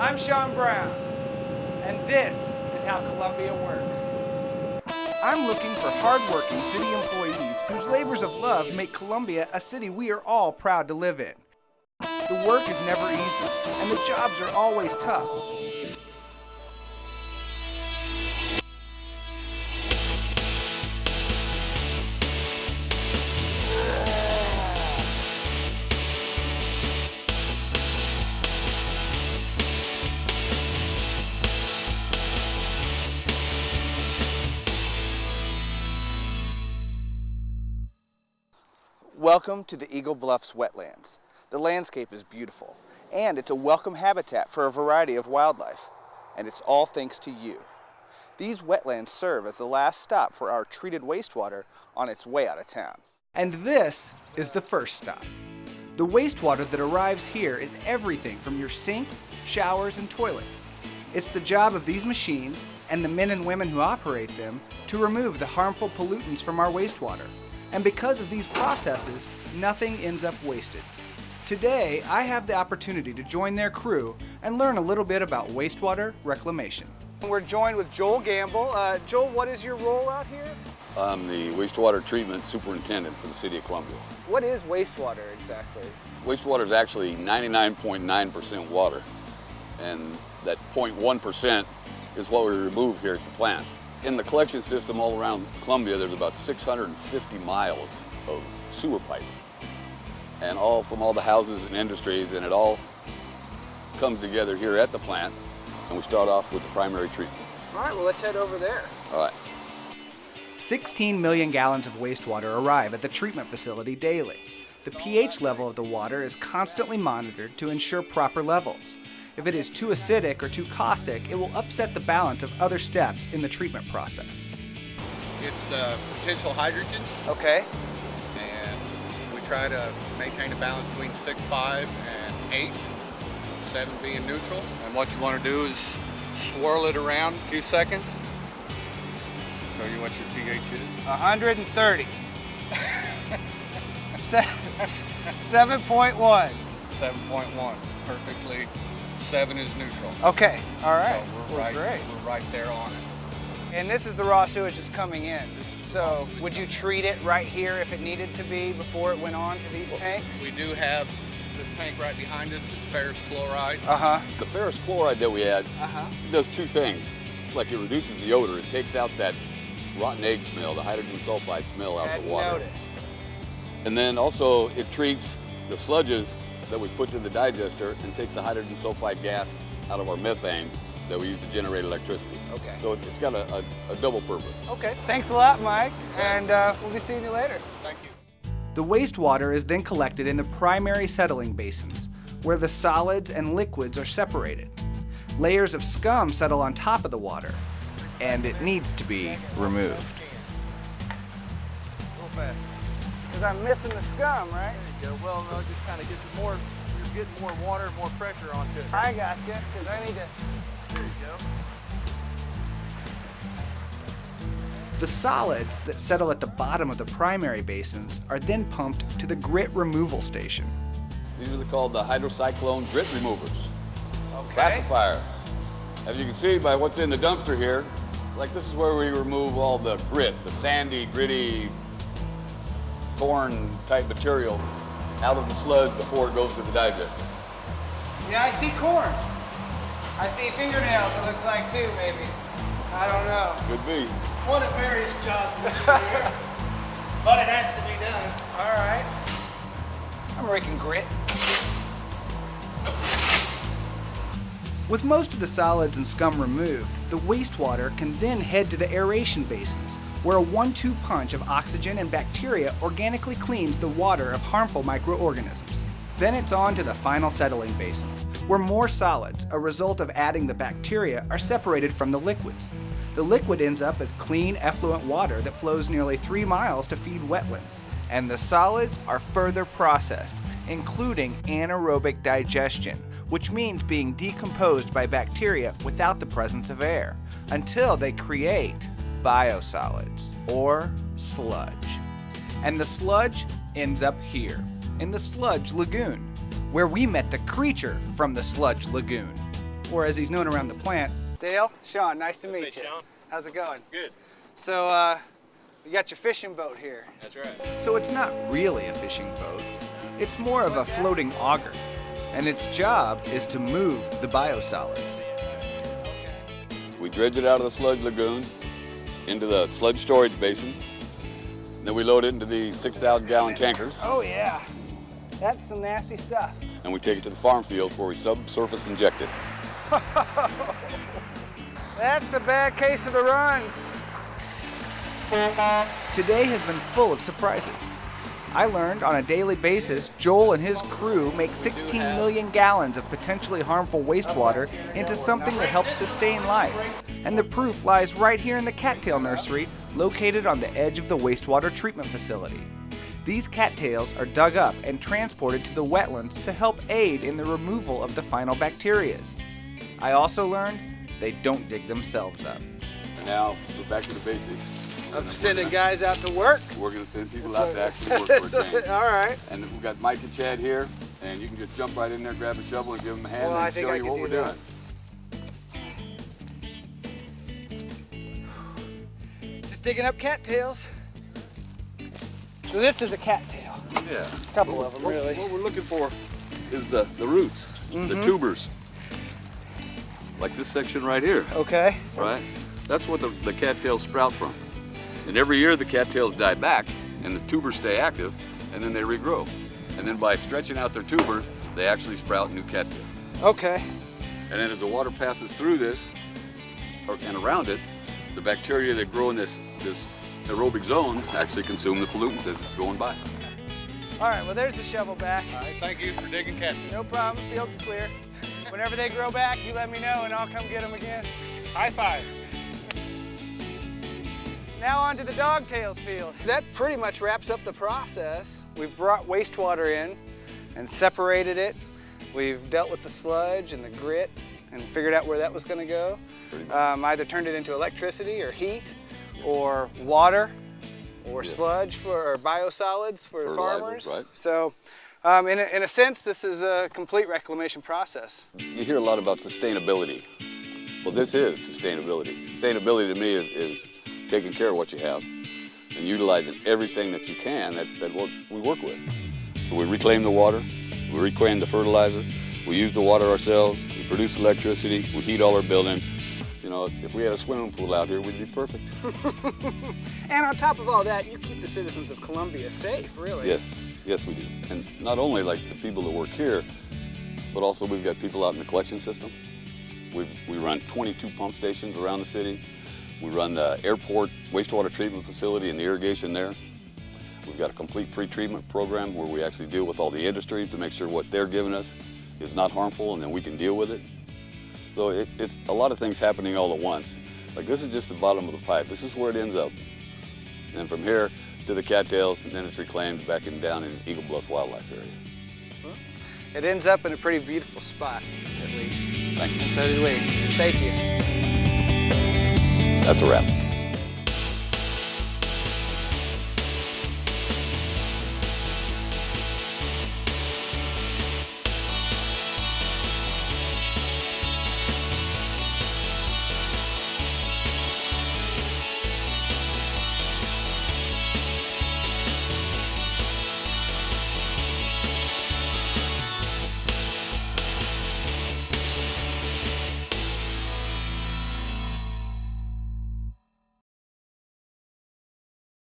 I'm Sean Brown, and this is how Columbia works. I'm looking for hardworking city employees whose labors of love make Columbia a city we are all proud to live in. The work is never easy, and the jobs are always tough. Welcome to the Eagle Bluffs Wetlands. The landscape is beautiful, and it's a welcome habitat for a variety of wildlife, and it's all thanks to you. These wetlands serve as the last stop for our treated wastewater on its way out of town. And this is the first stop. The wastewater that arrives here is everything from your sinks, showers, and toilets. It's the job of these machines, and the men and women who operate them, to remove the harmful pollutants from our wastewater. And because of these processes, nothing ends up wasted. Today, I have the opportunity to join their crew and learn a little bit about wastewater reclamation. We're joined with Joel Gamble. Joel, what is your role out here? I'm the wastewater treatment superintendent for the city of Columbia. What is wastewater exactly? Wastewater is actually 99.9% water, and that 0.1% is what we remove here at the plant. In the collection system all around Columbia, there's about 650 miles of sewer pipe, and all from all the houses and industries, and it all comes together here at the plant, and we start off with the primary treatment. All right, well, let's head over there. All right. 16 million gallons of wastewater arrive at the treatment facility daily. The pH level of the water is constantly monitored to ensure proper levels. If it is too acidic or too caustic, it will upset the balance of other steps in the treatment process. It's potential hydrogen. Okay. And we try to maintain a balance between 6.5 and 8, 7 being neutral. And what you want to do is swirl it around a few seconds. Show you what your pH is. 130. 7.1. 7.1. Perfectly. 7 is neutral. Okay, all right. So we're right there on it. And this is the raw sewage that's coming in. So would you treat it right here if it needed to be before it went on to these tanks? We do have this tank right behind us. It's ferrous chloride. The ferrous chloride that we add it does two things. Like, it reduces the odor. It takes out that rotten egg smell, the hydrogen sulfide smell out of the water. Noticed. And then also it treats the sludges that we put to the digester and takes the hydrogen sulfide gas out of our methane that we use to generate electricity. Okay. So it's got a double purpose. Okay, thanks a lot, Mike, and we'll be seeing you later. Thank you. The wastewater is then collected in the primary settling basins, where the solids and liquids are separated. Layers of scum settle on top of the water, and it needs to be removed. Real fast. Because I'm missing the scum, right? There you go. Well, no, just kind of get more. You're getting more water, more pressure onto it. I got you, because I need to. There you go. The solids that settle at the bottom of the primary basins are then pumped to the grit removal station. These are called the hydrocyclone grit removers. Okay. Classifiers. As you can see by what's in the dumpster here, like, this is where we remove all the grit, the sandy, gritty, corn type material out of the sludge before it goes to the digester. Yeah, I see corn. I see fingernails, it looks like, too, maybe. I don't know. Could be. One of various jobs we do here, but it has to be done. All right. I'm raking grit. With most of the solids and scum removed, the wastewater can then head to the aeration basins, where a 1-2 punch of oxygen and bacteria organically cleans the water of harmful microorganisms. Then it's on to the final settling basins, where more solids, a result of adding the bacteria, are separated from the liquids. The liquid ends up as clean effluent water that flows nearly 3 miles to feed wetlands. And the solids are further processed, including anaerobic digestion, which means being decomposed by bacteria without the presence of air, until they create biosolids, or sludge. And the sludge ends up here, in the sludge lagoon, where we met the creature from the sludge lagoon. or as he's known around the plant, Dale, Sean, nice to meet you. Sean. How's it going? Good. So, you got your fishing boat here. That's right. So it's not really a fishing boat. It's more of a floating auger, and its job is to move the biosolids. We dredge it out of the sludge lagoon into the sludge storage basin. Then we load it into the 6,000 gallon tankers, Oh yeah, that's some nasty stuff. and we take it to the farm fields where we subsurface inject it. That's a bad case of the runs. Today has been full of surprises. I learned on a daily basis, Joel and his crew make 16 million gallons of potentially harmful wastewater into something that helps sustain life. And the proof lies right here in the cattail nursery, located on the edge of the wastewater treatment facility. These cattails are dug up and transported to the wetlands to help aid in the removal of the final bacterias. I also learned they don't dig themselves up. And now we're back to the basics. Of sending guys out to work? We're going to send people out to actually work for a change. All right. And we've got Mike and Chad here, and you can just jump right in there, grab a shovel, and give them a hand, Well, I and think show I you can what do we're that. doing. Just digging up cattails. So this is a cattail. Yeah. A couple of them, really. What we're looking for is the roots, the tubers. Like this section right here, Okay. right? That's what the cattails sprout from. And every year the cattails die back and the tubers stay active, and then they regrow. And then by stretching out their tubers, they actually sprout new cattails. Okay. And then as the water passes through this and around it, the bacteria that grow in this aerobic zone actually consume the pollutants as it's going by. All right, well, there's the shovel back. All right, thank you for digging cattails. No problem, field's clear. Whenever they grow back, you let me know and I'll come get them again. High five. Now on to the dogtails field. That pretty much wraps up the process. We've brought wastewater in and separated it. We've dealt with the sludge and the grit and figured out where that was going to go. Either turned it into electricity or heat or water or sludge or biosolids for the Fertilizers, farmers. right. So in a sense, this is a complete reclamation process. You hear a lot about sustainability. Well, this is sustainability. Sustainability to me is taking care of what you have and utilizing everything that you can that we work with. So we reclaim the water, we reclaim the fertilizer, we use the water ourselves, we produce electricity, we heat all our buildings. You know, if we had a swimming pool out here, we'd be perfect. And on top of all that, you keep the citizens of Columbia safe, really. Yes, yes we do. And not only like the people that work here, but also we've got people out in the collection system. We run 22 pump stations around the city. We run the airport wastewater treatment facility and the irrigation there. We've got a complete pre-treatment program where we actually deal with all the industries to make sure what they're giving us is not harmful and then we can deal with it. So it's a lot of things happening all at once. Like this is just the bottom of the pipe. This is where it ends up. And from here to the cattails, and then it's reclaimed back down in Eagle Bluffs Wildlife Area. It ends up in a pretty beautiful spot, at least. Thank you. And so did we. Thank you. That's a wrap.